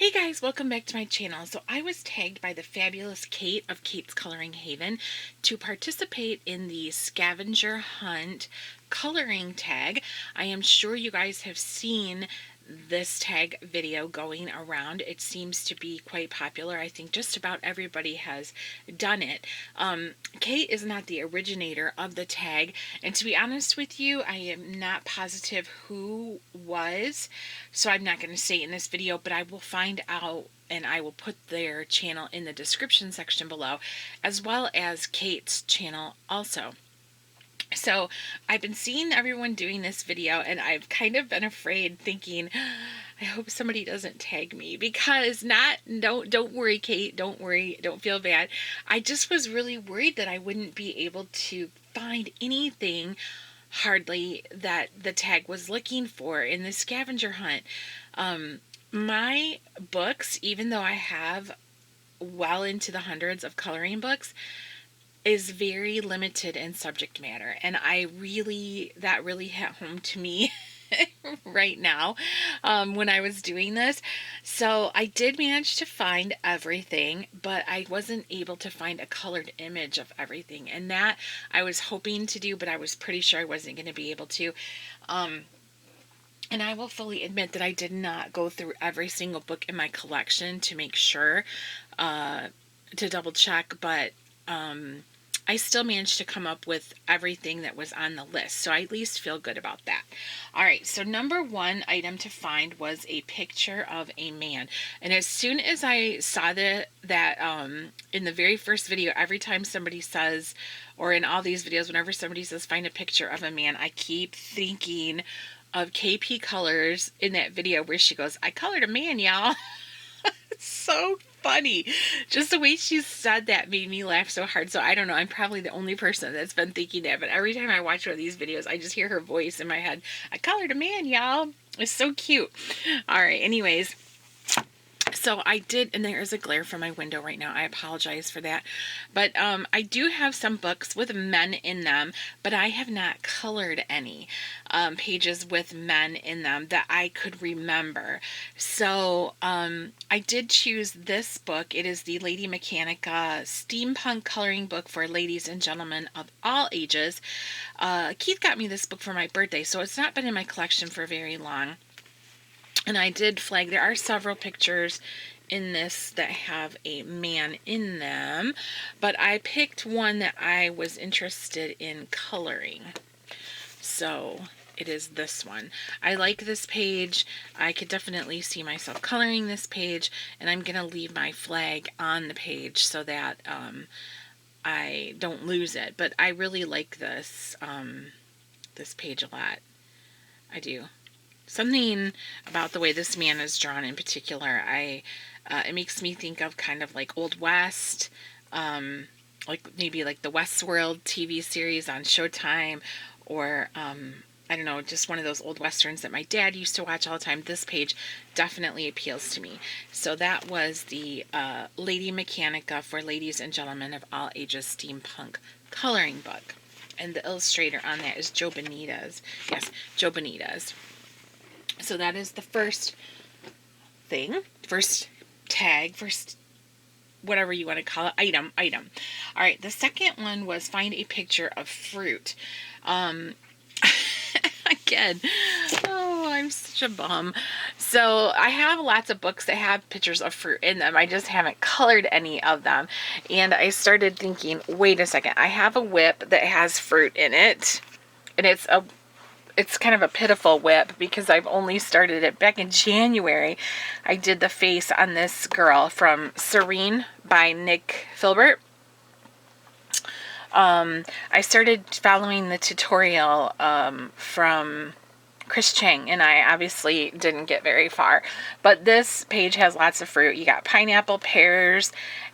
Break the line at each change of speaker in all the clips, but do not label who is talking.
Hey guys, welcome back to my channel. So I was tagged by the fabulous Kate of Kate's Coloring Haven to participate in the scavenger hunt coloring tag. I am sure you guys have seen this tag video going around. It seems to be quite popular. I think just about everybody has done it. Kate is not the originator of the tag, and to be honest with you, I am not positive who was, so I'm not going to say in this video, but I will find out and I will put their channel in the description section below, as well as Kate's channel also. So I've been seeing everyone doing this video, and I've kind of been afraid, thinking, I hope somebody doesn't tag me, because don't worry, Kate, don't worry, don't feel bad. I just was really worried that I wouldn't be able to find anything hardly that the tag was looking for in the scavenger hunt. My books, even though I have well into the hundreds of coloring books, is very limited in subject matter, and that really hit home to me right now when I was doing this. So I did manage to find everything, but I wasn't able to find a colored image of everything, and that I was hoping to do, but I was pretty sure I wasn't going to be able to. And I will fully admit that I did not go through every single book in my collection to make sure, to double check, but I still managed to come up with everything that was on the list, so I at least feel good about that. Alright, so number one item to find was a picture of a man. And as soon as I saw that in the very first video, every time somebody says, or in all these videos, whenever somebody says find a picture of a man, I keep thinking of KP Colors in that video where she goes, I colored a man, y'all. It's so funny. Just the way she said that made me laugh so hard. So I don't know, I'm probably the only person that's been thinking that, but every time I watch one of these videos, I just hear her voice in my head. I colored a man, y'all. It's so cute. All right, anyways. So I did, and there is a glare from my window right now. I apologize for that. But I do have some books with men in them, but I have not colored any pages with men in them that I could remember. So I did choose this book. It is the Lady Mechanika Steampunk coloring book for ladies and gentlemen of all ages. Keith got me this book for my birthday, so it's not been in my collection for very long. And I did flag, there are several pictures in this that have a man in them, but I picked one that I was interested in coloring. So it is this one. I like this page. I could definitely see myself coloring this page, and I'm going to leave my flag on the page so that I don't lose it. But I really like this, this page a lot. I do. Something about the way this man is drawn in particular, it makes me think of kind of like Old West, like maybe like the Westworld TV series on Showtime, or I don't know, just one of those old westerns that my dad used to watch all the time. This page definitely appeals to me. So that was the Lady Mechanika for ladies and gentlemen of all ages steampunk coloring book. And the illustrator on that is Joe Benitez. Yes, Joe Benitez. So that is the first thing, first tag, first whatever you want to call it, item. All right, the second one was find a picture of fruit. Again, oh, I'm such a bum. So I have lots of books that have pictures of fruit in them. I just haven't colored any of them. And I started thinking, wait a second, I have a whip that has fruit in it, and it's kind of a pitiful whip because I've only started it back in January. I did the face on this girl from Serene by Nick Filbert. I started following the tutorial from Chris Chang, and I obviously didn't get very far. But this page has lots of fruit. You got pineapple, pears,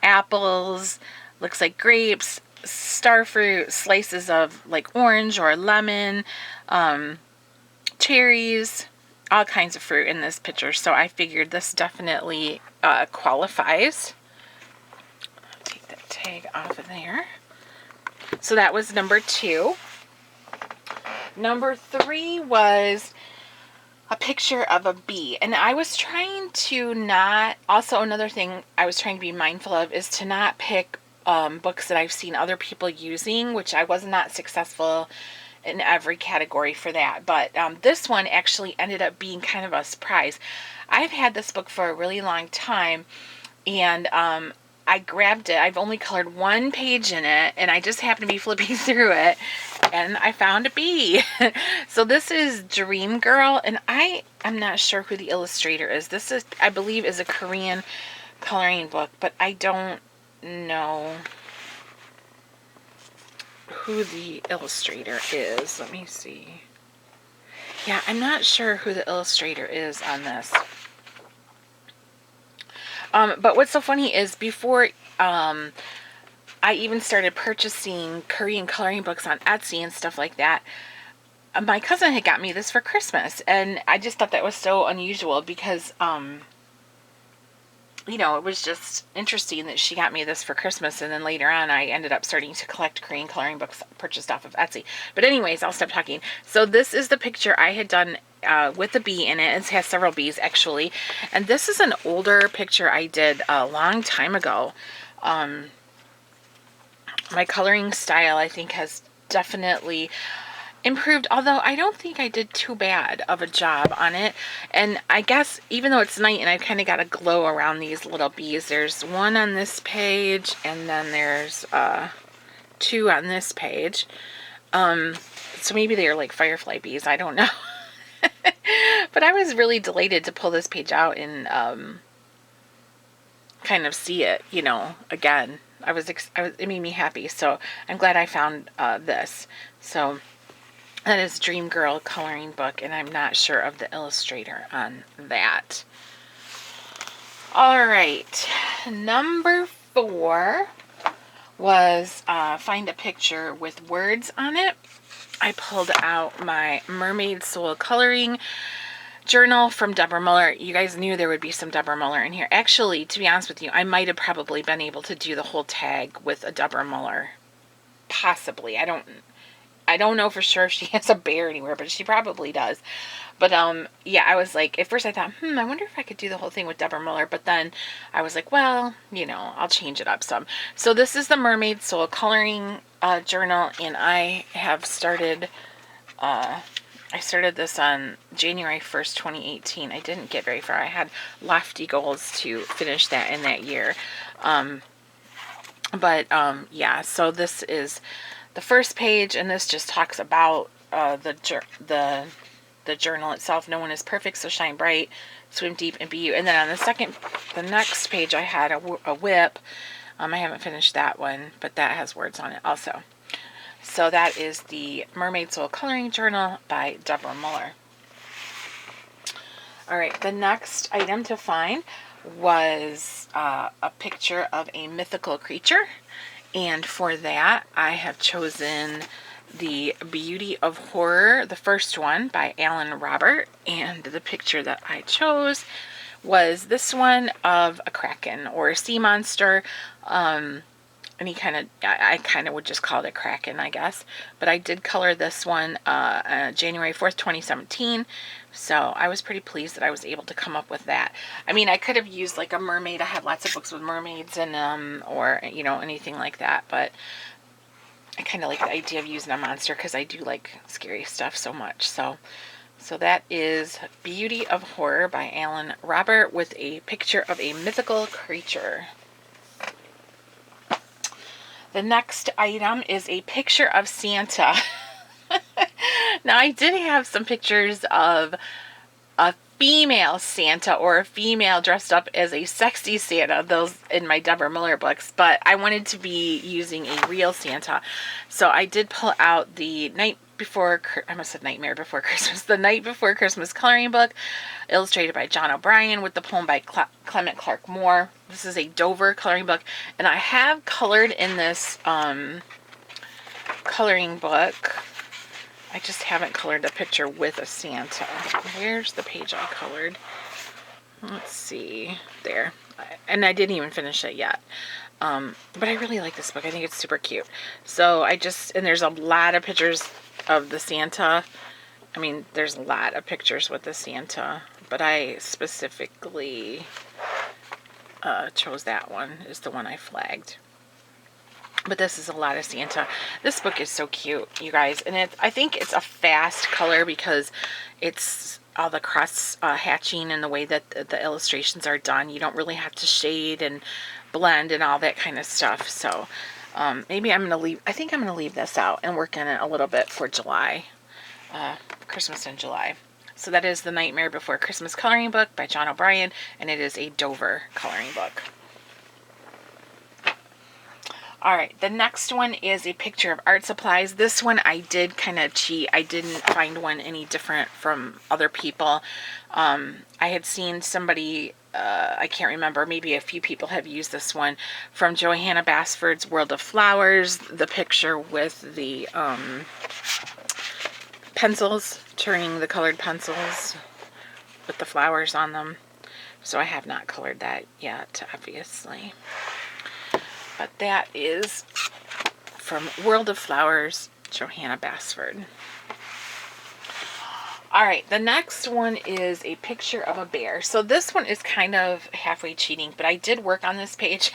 apples, looks like grapes, starfruit, slices of like orange or lemon, cherries, all kinds of fruit in this picture. So I figured this definitely qualifies. Take that tag off of there. So that was number two. Number three was a picture of a bee. And I was trying to not, also another thing I was trying to be mindful of is to not pick books that I've seen other people using, which I was not successful in every category for that. But this one actually ended up being kind of a surprise. I've had this book for a really long time, and I grabbed it. I've only colored one page in it, and I just happened to be flipping through it, and I found a bee. So this is Dream Girl, and I'm not sure who the illustrator is. This is, I believe, is a Korean coloring book, but I don't know who the illustrator is. Let me see. Yeah, I'm not sure who the illustrator is on this. But what's so funny is before I even started purchasing Korean coloring books on Etsy and stuff like that, my cousin had got me this for Christmas, and I just thought that was so unusual because, you know, it was just interesting that she got me this for Christmas, and then later on I ended up starting to collect Korean coloring books purchased off of Etsy. But anyways, I'll stop talking. So this is the picture I had done with the bee in it. It has several bees, actually. And this is an older picture I did a long time ago. My coloring style, I think, has definitely improved, although I don't think I did too bad of a job on it. And I guess even though it's night and I've kind of got a glow around these little bees, there's one on this page, and then there's two on this page. So maybe they're like firefly bees, I don't know. But I was really delighted to pull this page out and kind of see it, you know, again. It made me happy, so I'm glad I found this. So that is Dream Girl coloring book, and I'm not sure of the illustrator on that. All right, number 4 was find a picture with words on it. I pulled out my Mermaid Soul Coloring Journal from Deborah Muller. You guys knew there would be some Deborah Muller in here. Actually, to be honest with you, I might have probably been able to do the whole tag with a Deborah Muller. Possibly. I don't know for sure if she has a bear anywhere, but she probably does. But yeah, I was like, at first I thought, I wonder if I could do the whole thing with Deborah Muller. But then I was like, well, you know, I'll change it up some. So this is the Mermaid Soul Coloring Journal, and I have started. I started this on January 1st, 2018. I didn't get very far. I had lofty goals to finish that in that year. Yeah, so this is the first page, and this just talks about the journal itself. No one is perfect, so shine bright, swim deep, and be you. And then on the next page, I had a whip. I haven't finished that one, but that has words on it also. So that is the Mermaid Soul Coloring Journal by Deborah Muller. All right, the next item to find was a picture of a mythical creature. And for that, I have chosen The Beauty of Horror, the first one by Alan Robert. And the picture that I chose was this one of a kraken or a sea monster. I kind of would just call it a kraken, I guess. But I did color this one January 4th, 2017. So I was pretty pleased that I was able to come up with that. I mean, I could have used like a mermaid. I have lots of books with mermaids in them, or, you know, anything like that. But I kind of like the idea of using a monster because I do like scary stuff so much. So that is Beauty of Horror by Alan Robert with a picture of a mythical creature. The next item is a picture of Santa. Now, I did have some pictures of a female Santa or a female dressed up as a sexy Santa, those in my Deborah Muller books, but I wanted to be using a real Santa. So I did pull out the Night Before Christmas coloring book, illustrated by John O'Brien, with the poem by Clement Clark Moore. This is a Dover coloring book, and I have colored in this coloring book. I just haven't colored a picture with a Santa. Where's the page I colored? Let's see. There. And I didn't even finish it yet. But I really like this book. I think it's super cute. So and there's a lot of pictures of the Santa I mean, there's a lot of pictures with the Santa, but I specifically chose that one is the one I flagged. But this is a lot of Santa. This book is so cute, you guys. And I think it's a fast color because it's all the cross hatching and the way that the illustrations are done. You don't really have to shade and blend and all that kind of stuff. So maybe I'm going to leave, I think I'm going to leave this out and work on it a little bit for July, Christmas in July. So that is The Nightmare Before Christmas coloring book by John O'Brien, and it is a Dover coloring book. All right, the next one is a picture of art supplies. This one I did kind of cheat. I didn't find one any different from other people. I had seen somebody, I can't remember, maybe a few people have used this one, from Johanna Basford's World of Flowers, the picture with the pencils, turning the colored pencils with the flowers on them. So I have not colored that yet, obviously. But that is from World of Flowers, Johanna Basford. All right, the next one is a picture of a bear. So this one is kind of halfway cheating, but I did work on this page.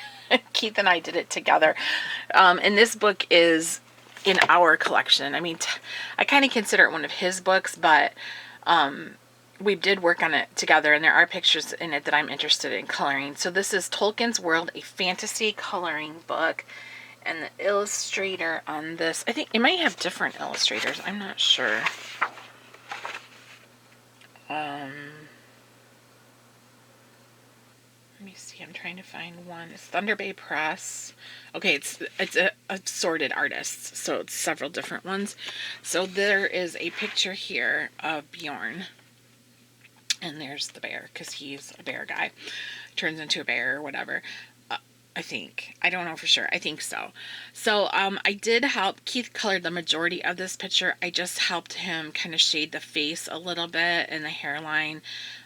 Keith and I did it together. And this book is in our collection. I mean, I kind of consider it one of his books, but we did work on it together, and there are pictures in it that I'm interested in coloring. So this is Tolkien's World, a fantasy coloring book. And the illustrator on this, I think it might have different illustrators. I'm not sure. Let me see. I'm trying to find one. It's Thunder Bay Press. Okay, it's a assorted artists, so it's several different ones. So there is a picture here of Bjorn. And there's the bear, because he's a bear guy. Turns into a bear or whatever. I think. I don't know for sure. I think so. So I did help. Keith colored the majority of this picture. I just helped him kind of shade the face a little bit and the hairline.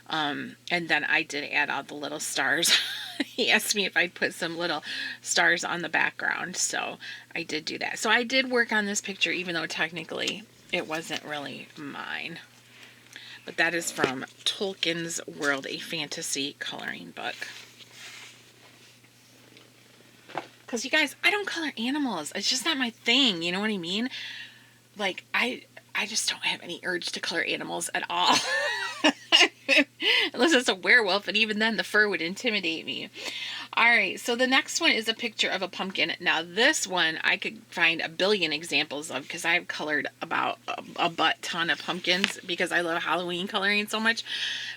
And then I did add all the little stars. He asked me if I'd put some little stars on the background. So I did do that. So I did work on this picture, even though technically it wasn't really mine. But that is from Tolkien's World, a fantasy coloring book. Because you guys, I don't color animals. It's just not my thing. You know what I mean? Like, I just don't have any urge to color animals at all. Unless it's a werewolf, and even then the fur would intimidate me. All right, so the next one is a picture of a pumpkin. Now this one I could find a billion examples of, because I've colored about a butt ton of pumpkins because I love Halloween coloring so much.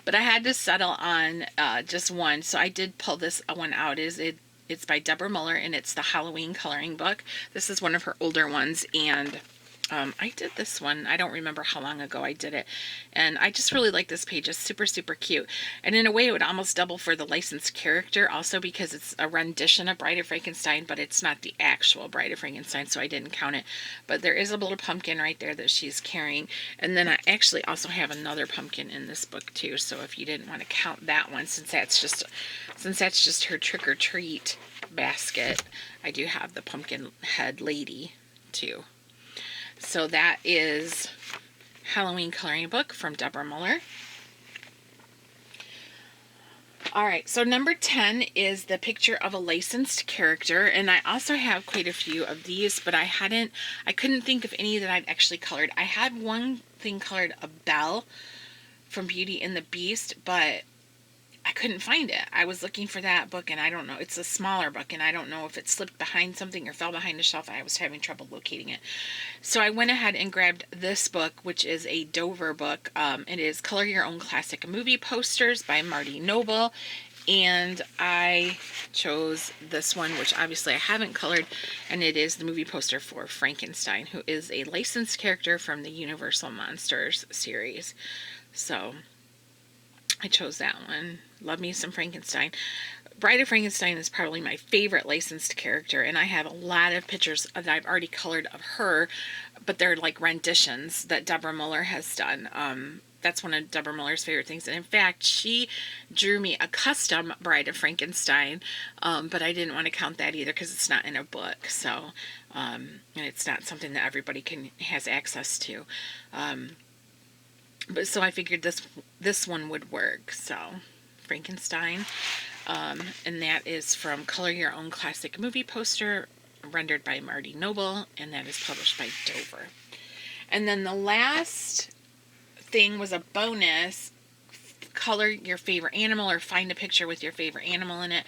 But I had to settle on just one, so I did pull this one out. It's by Deborah Muller, and it's the Halloween coloring book. This is one of her older ones, and I did this one. I don't remember how long ago I did it. And I just really like this page. It's super, super cute. And in a way, it would almost double for the licensed character also, because it's a rendition of Bride of Frankenstein, but it's not the actual Bride of Frankenstein, so I didn't count it. But there is a little pumpkin right there that she's carrying. And then I actually also have another pumpkin in this book too. So if you didn't want to count that one, since that's just her trick-or-treat basket, I do have the pumpkin head lady too. So that is Halloween coloring book from Deborah Muller. All right, so number 10 is the picture of a licensed character, and I also have quite a few of these, but I couldn't think of any that I'd actually colored. I had one thing colored, a Belle from Beauty and the Beast, but I couldn't find it. I was looking for that book, and I don't know. It's a smaller book, and I don't know if it slipped behind something or fell behind a shelf. I was having trouble locating it. So I went ahead and grabbed this book, which is a Dover book. It is Color Your Own Classic Movie Posters by Marty Noble. And I chose this one, which obviously I haven't colored, and it is the movie poster for Frankenstein, who is a licensed character from the Universal Monsters series. So I chose that one. Love me some Frankenstein. Bride of Frankenstein is probably my favorite licensed character, and I have a lot of pictures that I've already colored of her, but they're like renditions that Deborah Muller has done. That's one of Deborah Muller's favorite things. And in fact, she drew me a custom Bride of Frankenstein, but I didn't want to count that either because it's not in a book. So, and it's not something that everybody has access to. but so I figured this one would work. So Frankenstein, and that is from Color Your Own Classic Movie Poster, rendered by Marty Noble, and that is published by Dover. And then the last thing was a bonus: color your favorite animal or find a picture with your favorite animal in it.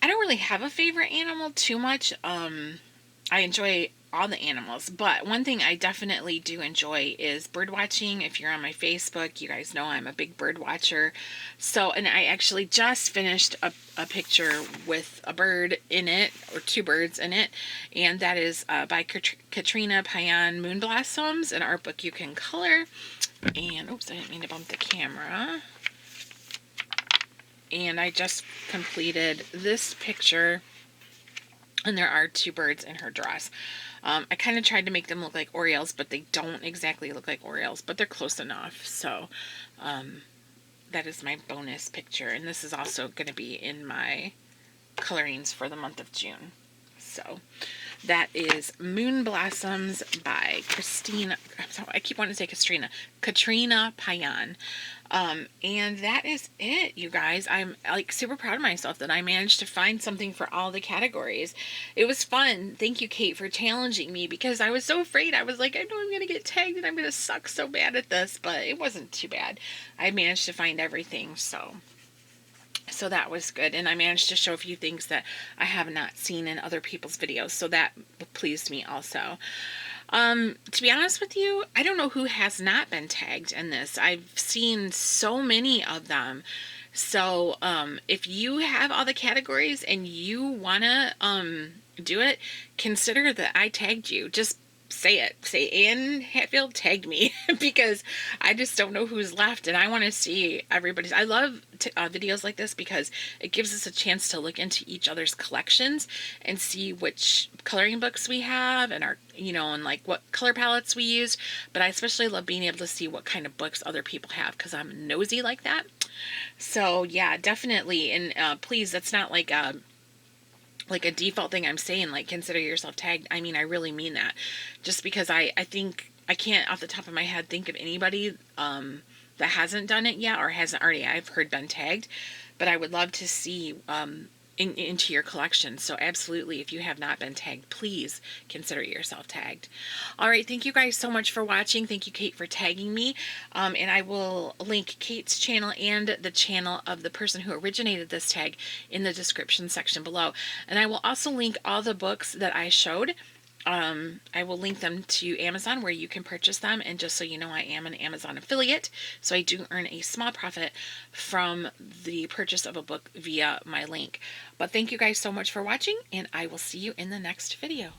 I don't really have a favorite animal too much. I enjoy all the animals, but one thing I definitely do enjoy is bird watching. If you're on my Facebook, you guys know I'm a big bird watcher. So, and I actually just finished a picture with a bird in it, or two birds in it, and that is by Katrina Payan, Moon Blossoms, an art book you can color. And oops, I didn't mean to bump the camera. And I just completed this picture, and there are two birds in her dress. I kind of tried to make them look like Orioles, but they don't exactly look like Orioles, but they're close enough. So that is my bonus picture, and this is also going to be in my colorings for the month of June. So that is Moon Blossoms by I keep wanting to say Katrina Payan. And that is it, you guys. I'm like super proud of myself that I managed to find something for all the categories. It was fun. Thank you, Kate, for challenging me, because I was so afraid. I was like, I know I'm going to get tagged and I'm going to suck so bad at this, but it wasn't too bad. I managed to find everything, so that was good, and I managed to show a few things that I have not seen in other people's videos, so that pleased me also. To be honest with you, I don't know who has not been tagged in this. I've seen so many of them. So if you have all the categories and you wanna do it, consider that I tagged you. Just say it. Say Anne Hatfield tagged me, because I just don't know who's left, and I want to see everybody's. I love videos like this because it gives us a chance to look into each other's collections and see which coloring books we have, and our, and like what color palettes we use. But I especially love being able to see what kind of books other people have, because I'm nosy like that. So yeah, definitely. And please, that's not like a default thing I'm saying, like, consider yourself tagged. I mean, I really mean that. Just because I think I can't off the top of my head think of anybody that hasn't done it yet, or hasn't already, I've heard, been tagged. But I would love to see into your collection. So absolutely, if you have not been tagged, please consider yourself tagged. All right, thank you guys so much for watching. Thank you, Kate, for tagging me. And I will link Kate's channel and the channel of the person who originated this tag in the description section below. And I will also link all the books that I showed. I will link them to Amazon, where you can purchase them. And just so you know, I am an Amazon affiliate, so I do earn a small profit from the purchase of a book via my link. But thank you guys so much for watching, and I will see you in the next video.